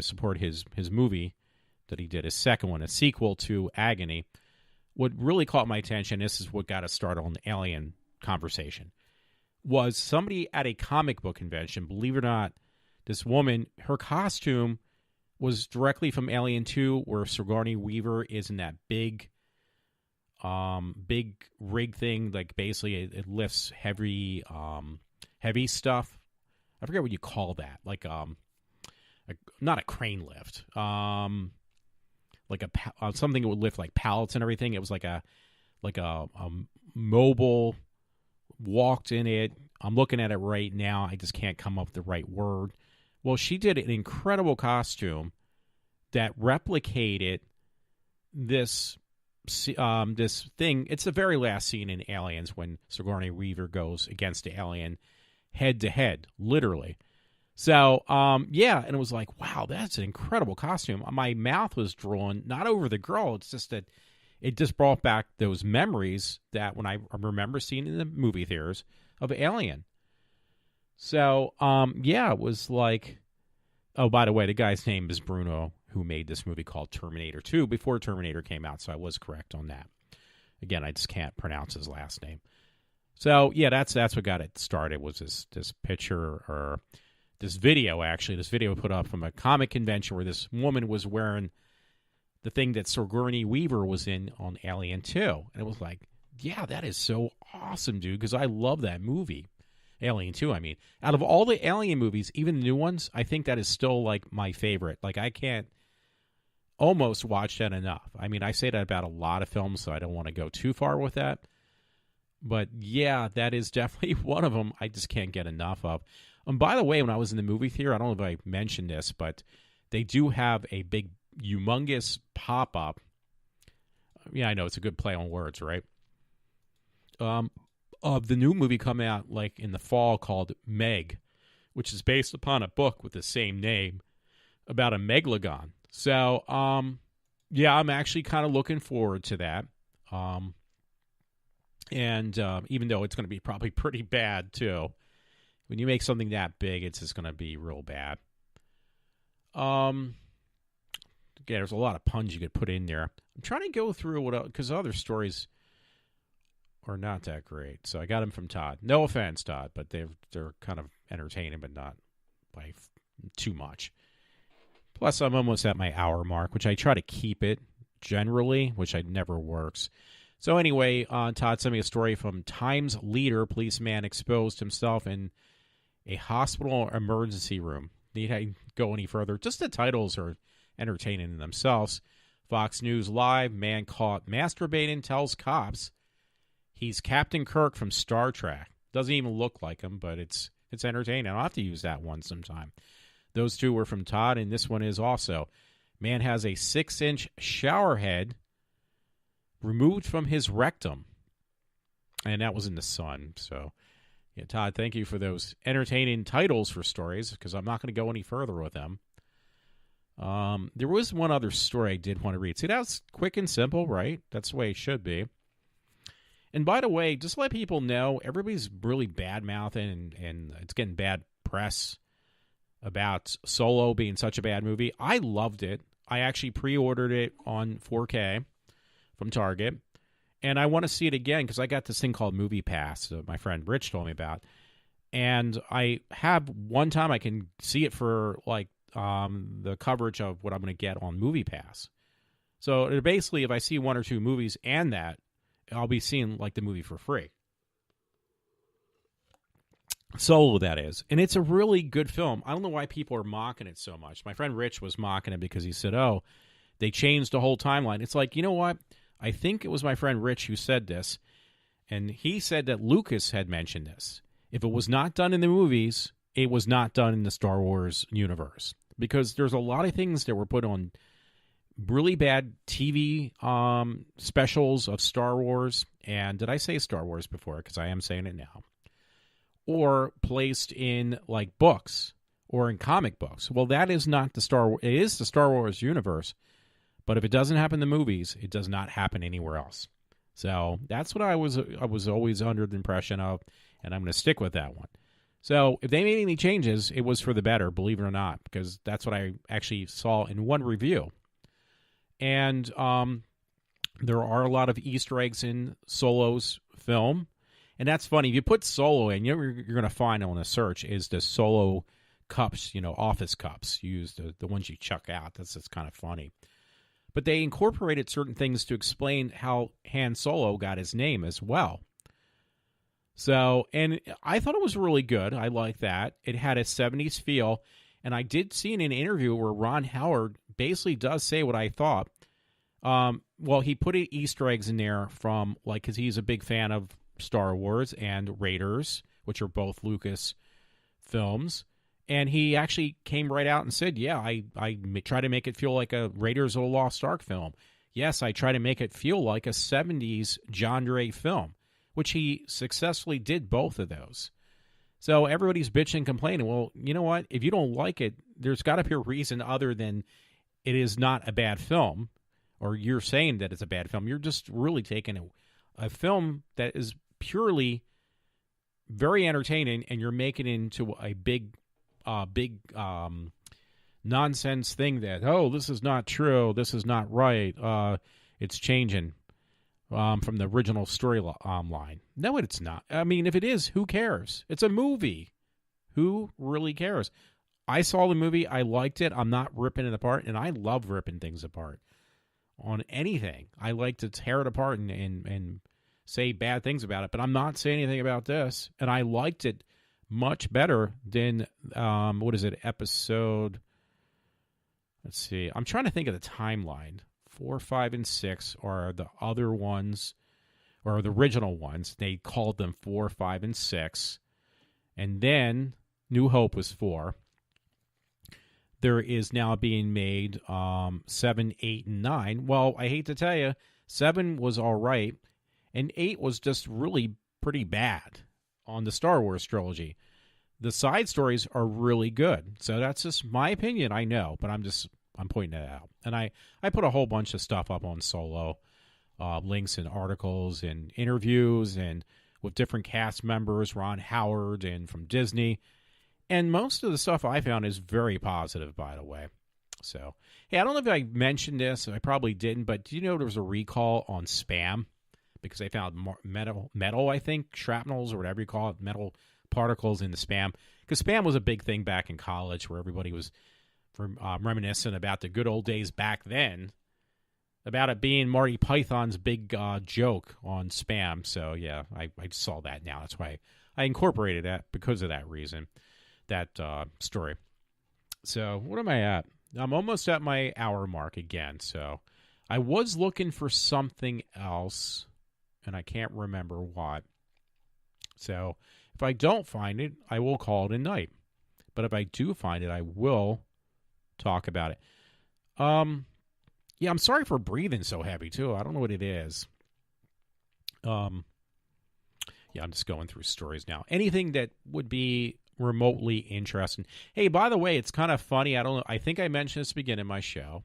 Support his movie that he did, his second one, a sequel to Agony. What really caught my attention, this is what got us started on the Alien conversation, was somebody at a comic book convention. Believe it or not, this woman, her costume was directly from Alien 2, where Sigourney Weaver is in that big rig thing. Like, basically, it lifts heavy stuff. I forget what you call that. Like, not a crane lift, like something that would lift like pallets and everything. It was like a mobile. Walked in it. I'm looking at it right now. I just can't come up with the right word. Well, she did an incredible costume that replicated this thing. It's the very last scene in Aliens when Sigourney Weaver goes against the alien head to head, literally. So, yeah, and it was like, wow, that's an incredible costume. My mouth was drawn, not over the girl. It's just that it just brought back those memories that when I remember seeing in the movie theaters of Alien. So, yeah, it was like, oh, by the way, the guy's name is Bruno, who made this movie called Terminator 2 before Terminator came out, so I was correct on that. Again, I just can't pronounce his last name. So, yeah, that's what got it started, was this picture, or this video, actually. This video put up from a comic convention where this woman was wearing the thing that Sigourney Weaver was in on Alien 2. And it was like, yeah, that is so awesome, dude, because I love that movie. Alien 2, I mean. Out of all the Alien movies, even the new ones, I think that is still, like, my favorite. Like, I can't almost watch that enough. I mean, I say that about a lot of films, so I don't want to go too far with that. But, yeah, that is definitely one of them I just can't get enough of. And by the way, when I was in the movie theater, I don't know if I mentioned this, but they do have a big, humongous pop-up. Yeah, I know, it's a good play on words, right? Of the new movie coming out like in the fall called Meg, which is based upon a book with the same name about a megalodon. So, yeah, I'm actually kind of looking forward to that. And even though it's going to be probably pretty bad too, when you make something that big, it's just going to be real bad. Again, there's a lot of puns you could put in there. I'm trying to go through what, because other stories are not that great. So I got them from Todd. No offense, Todd, but they're kind of entertaining, but not by too much. Plus, I'm almost at my hour mark, which I try to keep it generally, which never works. So anyway, Todd sent me a story from Times Leader. Policeman exposed himself in a hospital emergency room. Need I go any further? Just the titles are entertaining in themselves. Fox News Live, man caught masturbating tells cops he's Captain Kirk from Star Trek. Doesn't even look like him, but it's entertaining. I'll have to use that one sometime. Those two were from Todd, and this one is also. Man has a 6-inch shower head removed from his rectum. And that was in the Sun. So, yeah, Todd, thank you for those entertaining titles for stories, because I'm not going to go any further with them. There was one other story I did want to read. See, that's quick and simple, right? That's the way it should be. And by the way, just to let people know, everybody's really bad-mouthing and it's getting bad press about Solo being such a bad movie. I loved it. I actually pre-ordered it on 4K from Target. And I want to see it again because I got this thing called Movie Pass that my friend Rich told me about. And I have one time I can see it for like the coverage of what I'm going to get on Movie Pass. So basically, if I see one or two movies and that, I'll be seeing like the movie for free. Solo, that is. And it's a really good film. I don't know why people are mocking it so much. My friend Rich was mocking it because he said, oh, they changed the whole timeline. It's like, you know what? I think it was my friend Rich who said this, and he said that Lucas had mentioned this. If it was not done in the movies, it was not done in the Star Wars universe. Because there's a lot of things that were put on really bad TV specials of Star Wars. And did I say Star Wars before? Because I am saying it now. Or placed in like books or in comic books. Well, that is not the Star Wars. It is the Star Wars universe. But if it doesn't happen in the movies, it does not happen anywhere else. So that's what I was always under the impression of, and I'm going to stick with that one. So if they made any changes, it was for the better, believe it or not, because that's what I actually saw in one review. And there are a lot of Easter eggs in Solo's film. And that's funny. If you put Solo in, you're going to find on a search is the Solo cups, office cups. You use the ones you chuck out. That's kind of funny. But they incorporated certain things to explain how Han Solo got his name as well. So, and I thought it was really good. I like that. It had a 70s feel. And I did see in an interview where Ron Howard basically does say what I thought. Well, he put Easter eggs in there from, like, because he's a big fan of Star Wars and Raiders, which are both Lucas films. And he actually came right out and said, yeah, I try to make it feel like a Raiders of the Lost Ark film. Yes, I try to make it feel like a 70s genre film, which he successfully did both of those. So everybody's bitching and complaining. Well, you know what? If you don't like it, there's got to be a reason other than it is not a bad film, or you're saying that it's a bad film. You're just really taking a film that is purely very entertaining, and you're making it into a big nonsense thing that, oh, this is not true, this is not right, it's changing from the original story line. No, it's not. I mean, if it is, who cares? It's a movie. Who really cares? I saw the movie. I liked it. I'm not ripping it apart, and I love ripping things apart on anything. I like to tear it apart and say bad things about it, but I'm not saying anything about this, and I liked it much better than, what is it, episode, let's see, I'm trying to think of the timeline. 4, 5, and 6 are the other ones, or the original ones. They called them 4, 5, and 6. And then New Hope was 4. There is now being made 7, 8, and 9. Well, I hate to tell you, 7 was all right, and 8 was just really pretty bad on the Star Wars trilogy. The side stories are really good. So that's just my opinion, I know, but I'm pointing it out. And I put a whole bunch of stuff up on Solo, links and articles and interviews and with different cast members, Ron Howard and from Disney. And most of the stuff I found is very positive, by the way. So, hey, I don't know if I mentioned this. I probably didn't, but do you know there was a recall on Spam? Because they found metal, I think, shrapnels or whatever you call it, metal particles in the Spam. Because Spam was a big thing back in college where everybody was reminiscent about the good old days back then, about it being Marty Python's big joke on Spam. So, yeah, I saw that now. That's why I incorporated that because of that reason, that story. So, what am I at? I'm almost at my hour mark again. So, I was looking for something else, and I can't remember what. So, if I don't find it, I will call it a night. But if I do find it, I will talk about it. Yeah, I'm sorry for breathing so heavy too. I don't know what it is. Yeah, I'm just going through stories now. Anything that would be remotely interesting. Hey, by the way, it's kind of funny. I don't know. I think I mentioned this at the beginning of my show,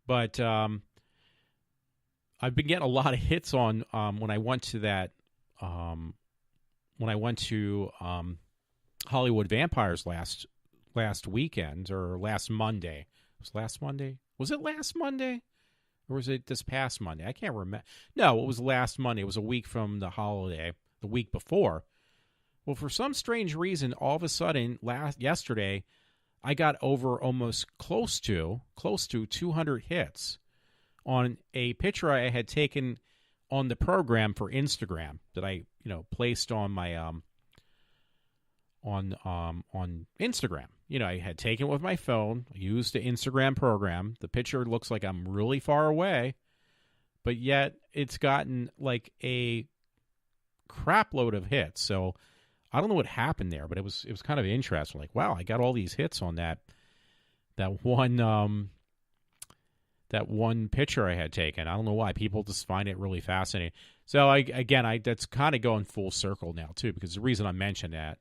but I've been getting a lot of hits on when I went to that. When I went to Hollywood Vampires last weekend or last Monday. Was last Monday? Was it last Monday? Or was it this past Monday? I can't remember. No, it was last Monday. It was a week from the holiday, the week before. Well, for some strange reason, all of a sudden, yesterday, I got over almost close to 200 hits on a picture I had taken on the program for Instagram that I, placed on my on Instagram. I had taken it with my phone, used the Instagram program. The picture looks like I'm really far away, but yet it's gotten like a crap load of hits. So I don't know what happened there, but it was kind of interesting. Like, wow, I got all these hits on that one picture I had taken. I don't know why. People just find it really fascinating. So that's kind of going full circle now too, because the reason I mentioned that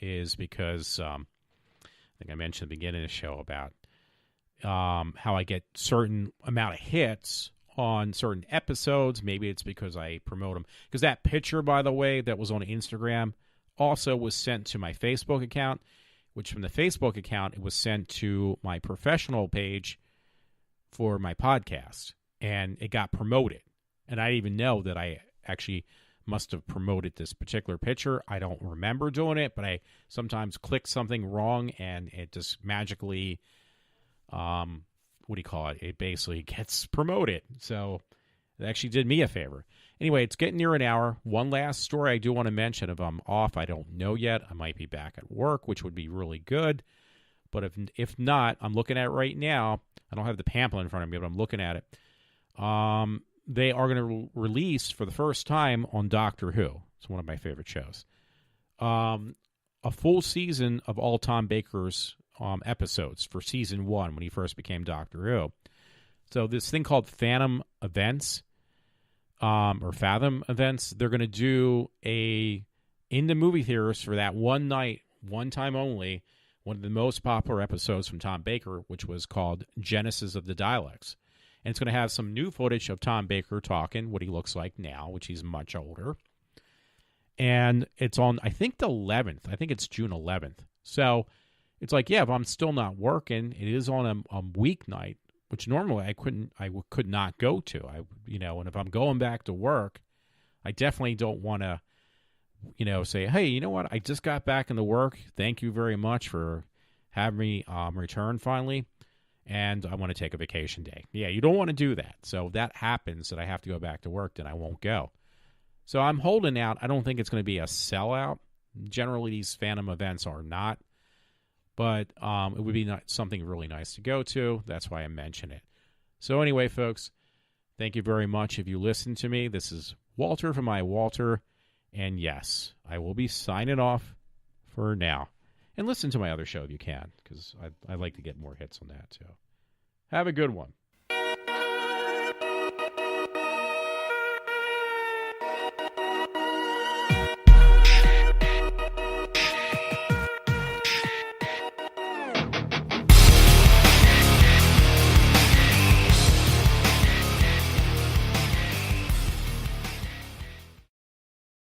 is because I think I mentioned at the beginning of the show about how I get certain amount of hits on certain episodes. Maybe it's because I promote them. Because that picture, by the way, that was on Instagram also was sent to my Facebook account, which from the Facebook account, it was sent to my professional page for my podcast, and it got promoted. And I didn't even know that I actually must have promoted this particular picture. I don't remember doing it, but I sometimes click something wrong and it just magically, It basically gets promoted. So It actually did me a favor. Anyway, it's getting near an hour. One last story I do want to mention. If I'm off, I don't know yet. I might be back at work, which would be really good. But if not, I'm looking at it right now. I don't have the pamphlet in front of me, but I'm looking at it. They are going to release for the first time on Doctor Who. It's one of my favorite shows. A full season of all Tom Baker's episodes for season 1 when he first became Doctor Who. So this thing called Phantom Events, or Fathom Events, they're going to do in the movie theaters for that one night, one time only, one of the most popular episodes from Tom Baker, which was called Genesis of the Daleks. And it's going to have some new footage of Tom Baker talking, what he looks like now, which he's much older. And it's on, I think, the 11th. I think it's June 11th. So it's like, yeah, if I'm still not working, it is on a weeknight, which normally I could not go to. And if I'm going back to work, I definitely don't want to, say, hey, you know what? I just got back into work. Thank you very much for having me return finally. And I want to take a vacation day. Yeah, you don't want to do that. So if that happens that I have to go back to work, then I won't go. So I'm holding out. I don't think it's going to be a sellout. Generally, these Phantom Events are not. But it would be something really nice to go to. That's why I mention it. So anyway, folks, thank you very much if you listen to me. This is Walter from iWalter. And yes, I will be signing off for now. And listen to my other show if you can, because I like to get more hits on that too. Have a good one.